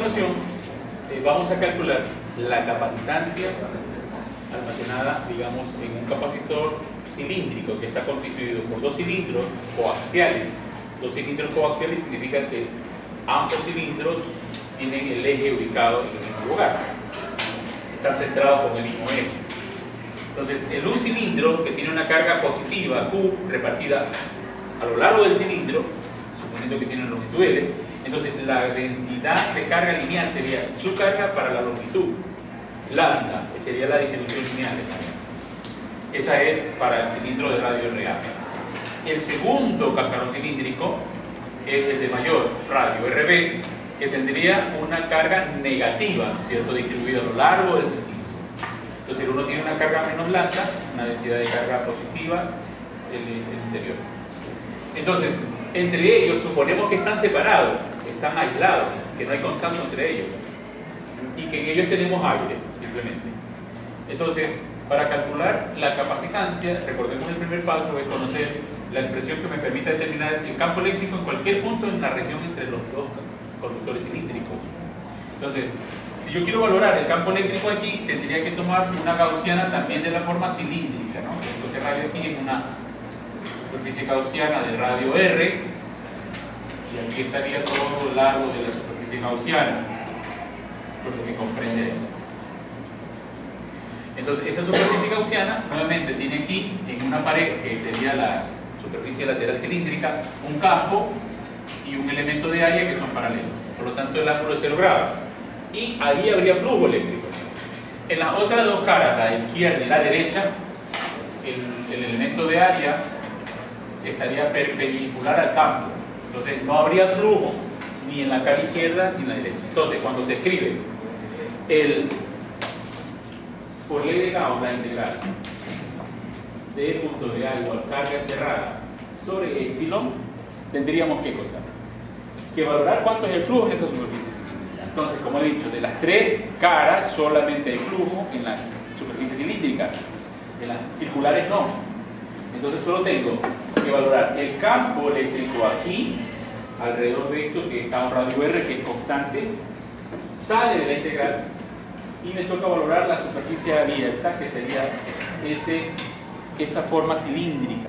continuación vamos a calcular la capacitancia almacenada, digamos, en un capacitor cilíndrico que está constituido por dos cilindros coaxiales. Dos cilindros coaxiales significa que ambos cilindros tienen el eje ubicado en el mismo lugar, están centrados con el mismo eje. Entonces, en un cilindro que tiene una carga positiva Q repartida a lo largo del cilindro, suponiendo que tiene una longitud L, entonces la densidad de carga lineal sería su carga para la longitud, lambda, que sería la distribución lineal. Esa es para el cilindro de radio RA. El segundo cascarón cilíndrico es el de mayor radio RB, que tendría una carga negativa, ¿no es cierto?, distribuida a lo largo del cilindro. Entonces uno tiene una carga menos lambda, una densidad de carga positiva en el interior. Entonces, entre ellos suponemos que están separados, están aislados, que no hay contacto entre ellos y que en ellos tenemos aire, simplemente. Entonces, para calcular la capacitancia, recordemos el primer paso es conocer la expresión que me permita determinar el campo eléctrico en cualquier punto en la región entre los dos conductores cilíndricos. Entonces, si yo quiero valorar el campo eléctrico aquí, tendría que tomar una gaussiana también de la forma cilíndrica, ¿no? Esto que radio aquí es una superficie gaussiana de radio R, y aquí estaría todo lo largo de la superficie gaussiana, por lo que comprende eso. Entonces, esa superficie gaussiana nuevamente tiene aquí en una pared, que sería la superficie lateral cilíndrica, un campo y un elemento de área que son paralelos. Por lo tanto, el ángulo es 0 grados. Y ahí habría flujo eléctrico. En las otras dos caras, la izquierda y la derecha, el elemento de área estaría perpendicular al campo. Entonces, no habría flujo ni en la cara izquierda ni en la derecha. Entonces, cuando se escribe por ley de Gauss, la integral de E punto de A igual carga encerrada sobre epsilon, tendríamos ¿qué cosa? Que valorar cuánto es el flujo en esa superficie cilíndrica. Entonces, como he dicho, de las tres caras solamente hay flujo en la superficie cilíndrica, en las circulares no. Entonces solo tengo que valorar el campo eléctrico aquí, alrededor de esto que está un radio R que es constante, sale de la integral y me toca valorar la superficie abierta, que sería esa forma cilíndrica.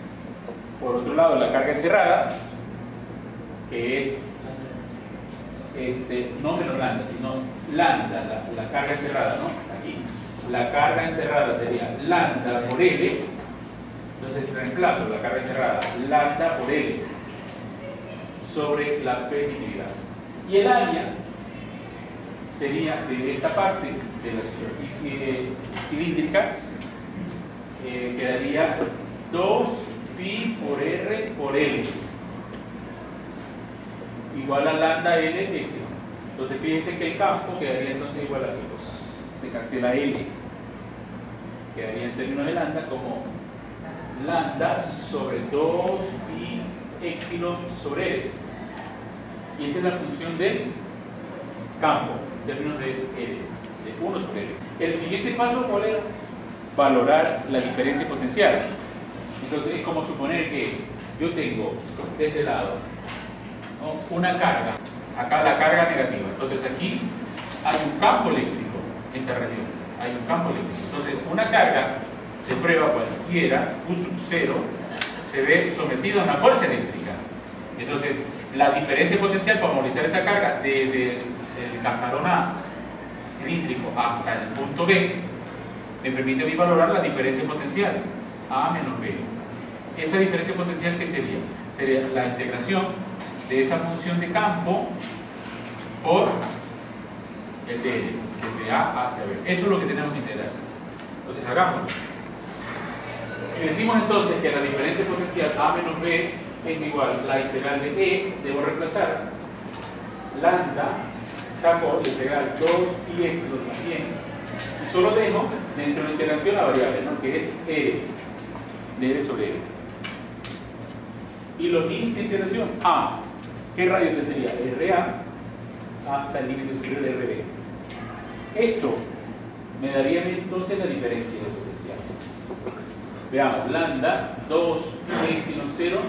Por otro lado, la carga encerrada, que es no menos lambda, sino lambda, la carga encerrada, ¿no? Aquí. La carga encerrada sería lambda por L, entonces reemplazo la carga encerrada, lambda por L, sobre la permitividad. Y el área sería de esta parte de la superficie cilíndrica, quedaría 2pi por R por L igual a lambda L epsilon. Entonces fíjense que el campo quedaría entonces igual a L. Se cancela L, quedaría en términos de lambda como lambda sobre 2pi epsilon sobre L. Y esa es la función del campo en términos de L, de 1 sobre L. El siguiente paso, ¿cuál era? Valorar la diferencia potencial. Entonces es como suponer que yo tengo de este lado, ¿no?, una carga, acá la carga negativa. Entonces aquí hay un campo eléctrico en esta región, hay un campo eléctrico. Entonces una carga de prueba cualquiera, Q sub 0, se ve sometida a una fuerza eléctrica. Entonces la diferencia potencial para movilizar esta carga del cascarón A cilíndrico hasta el punto B me permite a mí valorar la diferencia potencial A menos B. Esa diferencia potencial, ¿qué sería? Sería la integración de esa función de campo por el DL, que es de A hacia B. Eso es lo que tenemos que integrar. Entonces hagámoslo. Si decimos entonces que la diferencia potencial A menos B es igual a la integral de E, debo reemplazar lambda, saco la integral 2pi epsilon también, y solo dejo dentro de la integración la variable, ¿no?, que es E de R sobre L. Y los límites de integración A, ¿qué radio tendría? RA hasta el límite superior de RB. Esto me daría entonces la diferencia de potencial. Veamos, lambda 2 epsilon 0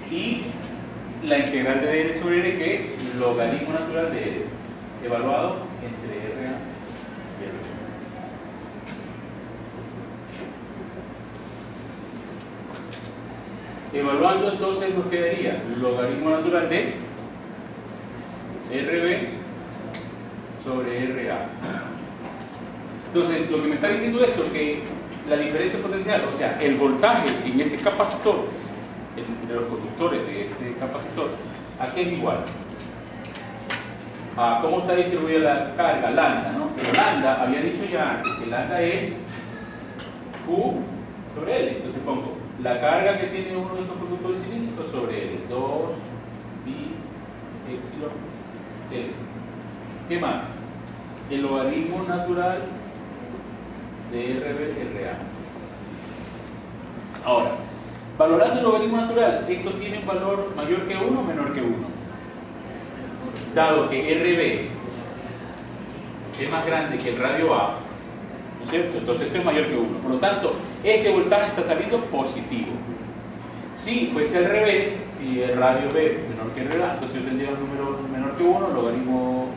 y la integral de dr sobre r, que es logaritmo natural de r, evaluado entre r y r. Evaluando entonces nos quedaría logaritmo natural de RB sobre RA. Entonces, lo que me está diciendo esto es que la diferencia potencial, o sea, el voltaje en ese capacitor, entre los conductores de este capacitor, aquí es igual a cómo está distribuida la carga, lambda, ¿no? Pero lambda, había dicho ya antes que lambda es Q sobre L. Entonces pongo la carga que tiene uno de estos conductores cilíndricos sobre L, 2 pi epsilon L. ¿Qué más? El logaritmo natural de RA. Ahora, valorando el logaritmo natural, esto tiene un valor mayor que 1 o menor que 1. Dado que RB es más grande que el radio A, ¿no es cierto? Entonces esto es mayor que 1. Por lo tanto, este voltaje está saliendo positivo. Si fuese al revés, si el radio B es menor que RA, entonces yo tendría un número menor que 1, logaritmo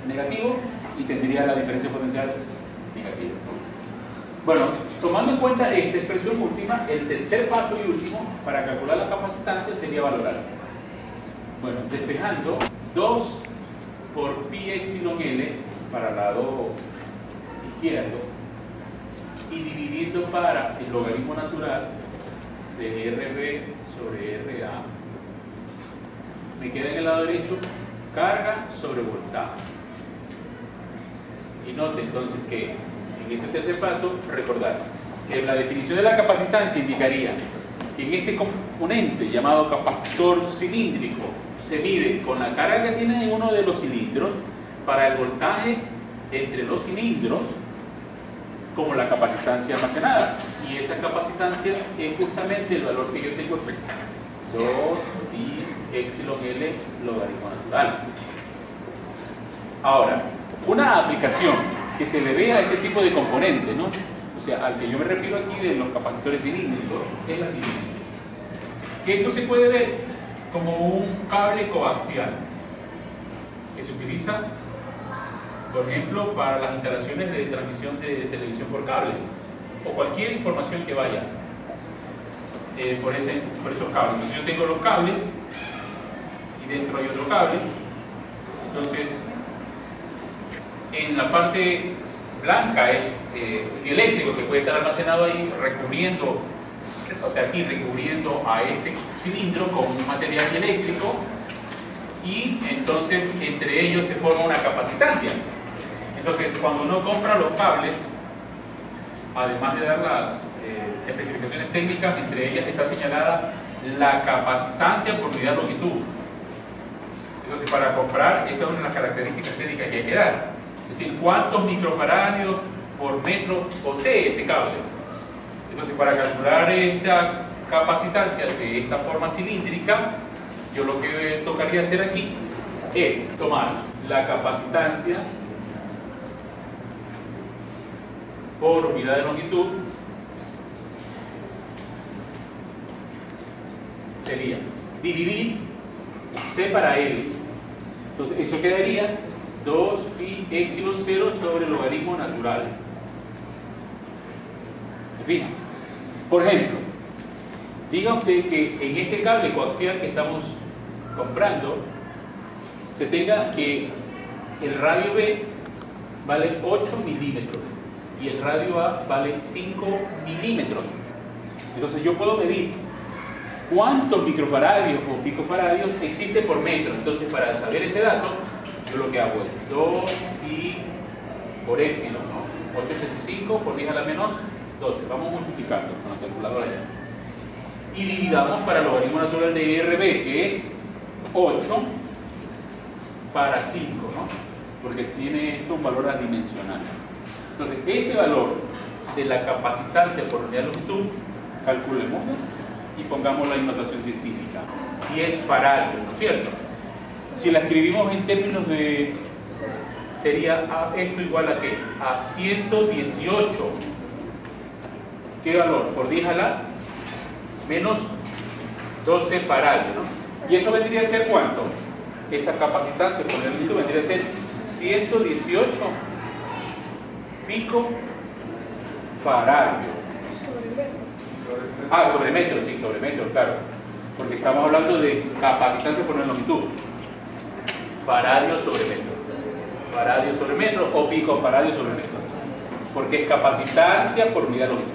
negativo, y tendría la diferencia potencial negativa. Bueno, tomando en cuenta esta expresión última, el tercer paso y último para calcular la capacitancia sería valorar. Bueno, despejando 2 por pi epsilon L para el lado izquierdo y dividiendo para el logaritmo natural de RB sobre RA, me queda en el lado derecho carga sobre voltaje. Y note entonces que en este tercer paso, recordar que la definición de la capacitancia indicaría que en este componente llamado capacitor cilíndrico se mide con la carga que tiene en uno de los cilindros para el voltaje entre los cilindros como la capacitancia almacenada, y esa capacitancia es justamente el valor que yo tengo aquí, 2 pi epsilon L logaritmo natural. Ahora, una aplicación que se le ve a este tipo de componente, ¿no? O sea, al que yo me refiero aquí de los capacitores cilíndricos, es la siguiente: que esto se puede ver como un cable coaxial que se utiliza, por ejemplo, para las instalaciones de transmisión de televisión por cable o cualquier información que vaya por esos cables. Entonces yo tengo los cables y dentro hay otro cable. Entonces en la parte blanca es el eléctrico que puede estar almacenado ahí recubriendo, o sea, aquí recubriendo a este cilindro con un material eléctrico, y entonces entre ellos se forma una capacitancia. Entonces cuando uno compra los cables, además de dar las especificaciones técnicas, entre ellas está señalada la capacitancia por unidad de longitud. Entonces para comprar, esta es una de las características técnicas que hay que dar. Es decir, cuántos microfaradios por metro posee ese cable. Entonces, para calcular esta capacitancia de esta forma cilíndrica, yo lo que tocaría hacer aquí es tomar la capacitancia por unidad de longitud, sería dividir C para L. Entonces, eso quedaría 2 pi epsilon 0 sobre el logaritmo natural. Bien. Por ejemplo, diga usted que en este cable coaxial que estamos comprando se tenga que el radio B vale 8 milímetros y el radio A vale 5 milímetros. Entonces yo puedo medir cuántos microfaradios o picofaradios existe por metro. Entonces, para saber ese dato, yo lo que hago es 2 pi por epsilon, ¿no? 885 por 10 a la menos 12. Vamos multiplicando con la calculadora ya. Y dividamos para el logaritmo natural de RB, que es 8 para 5, ¿no? Porque tiene esto un valor adimensional. Entonces, ese valor de la capacitancia por unidad de longitud, calculémoslo y pongamos la notación científica. 10 faradios, ¿no es cierto? Si la escribimos en términos de, sería esto igual a ¿qué? A 118. ¿Qué valor? Por 10 a la menos 12 faradios, ¿no? ¿Y eso vendría a ser cuánto? Esa capacitancia por unidad de longitud vendría a ser 118 picofaradios. Sobre metro, sí, sobre metro, claro. Porque estamos hablando de capacitancia por unidad de longitud. Faradio sobre metro. Faradio sobre metro o picofaradio sobre metro. Porque es capacitancia por unidad de longitud.